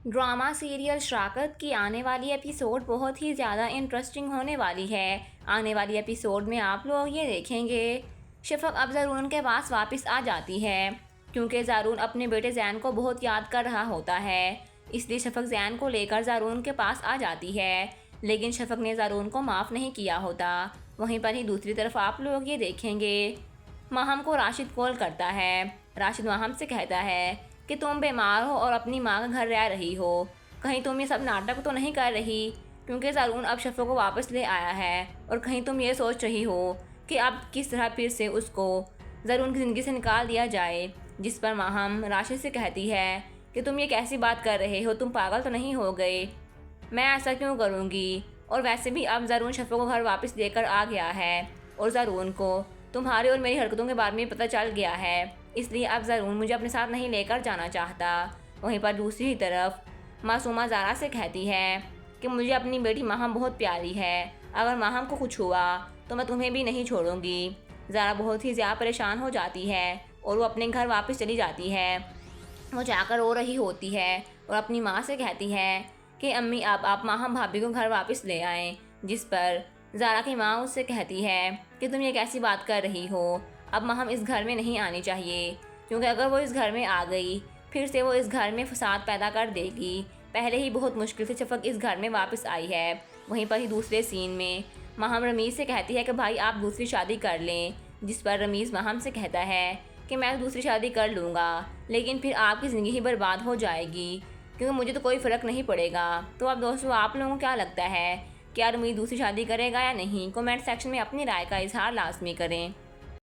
Drama serial शराकत की आने वाली एपिसोड बहुत ही ज़्यादा इंटरेस्टिंग होने वाली है। आने वाली एपिसोड में आप लोग ये देखेंगे शफ़क़ अब ज़रून के पास वापस आ जाती है, क्योंकि ज़रून अपने बेटे ज़ैन को बहुत याद कर रहा होता है। इसलिए शफ़क़ ज़ैन को लेकर ज़रून के पास आ जाती है, लेकिन शफ़क़ ने ज़रून को माफ़ नहीं किया होता। वहीं पर ही दूसरी तरफ आप लोग ये देखेंगे माहम को राशिद कॉल करता है। राशिद माहम से कहता है कि तुम बीमार हो और अपनी माँ का घर रह रही हो, कहीं तुम ये सब नाटक तो नहीं कर रही, क्योंकि ज़रून अब शफ़क़ को वापस ले आया है, और कहीं तुम ये सोच रही हो कि अब किस तरह फिर से उसको ज़रून की ज़िंदगी से निकाल दिया जाए। जिस पर माहम राशिद से कहती है कि तुम ये कैसी बात कर रहे हो, तुम पागल तो नहीं हो गए, मैं ऐसा क्यों करूँगी, और वैसे भी अब ज़रून शफ़क़ को घर वापस लेकर आ गया है, और ज़रून को तुम्हारे और मेरी हरकतों के बारे में पता चल गया है, इसलिए अब ज़रून मुझे अपने साथ नहीं लेकर जाना चाहता। वहीं पर दूसरी तरफ मासूमा ज़ारा से कहती है कि मुझे अपनी बेटी माहम बहुत प्यारी है, अगर माहम को कुछ हुआ तो मैं तुम्हें भी नहीं छोड़ूंगी। ज़ारा बहुत ही ज़्यादा परेशान हो जाती है और वो अपने घर वापस चली जाती है। वो जाकर रो रही होती है और अपनी माँ से कहती है कि अम्मी अब आप माहम भाभी को घर वापस ले आएँ। जिस पर ज़ारा की माँ उससे कहती है कि तुम ये कैसी बात कर रही हो, अब माहम इस घर में नहीं आनी चाहिए, क्योंकि अगर वो इस घर में आ गई फिर से वो इस घर में फसाद पैदा कर देगी। पहले ही बहुत मुश्किल से शफ़क़ इस घर में वापस आई है। वहीं पर ही दूसरे सीन में माहम रमीज़ से कहती है कि भाई आप दूसरी शादी कर लें। जिस पर रमीज़ माहम से कहता है कि मैं दूसरी शादी कर लूँगा, लेकिन फिर आपकी ज़िंदगी ही बर्बाद हो जाएगी, क्योंकि मुझे तो कोई फ़र्क नहीं पड़ेगा। तो अब दोस्तों, आप लोगों को क्या लगता है, क्या रमीज़ दूसरी शादी करेगा या नहीं? कमेंट सेक्शन में अपनी राय का इजहार लाजमी करें।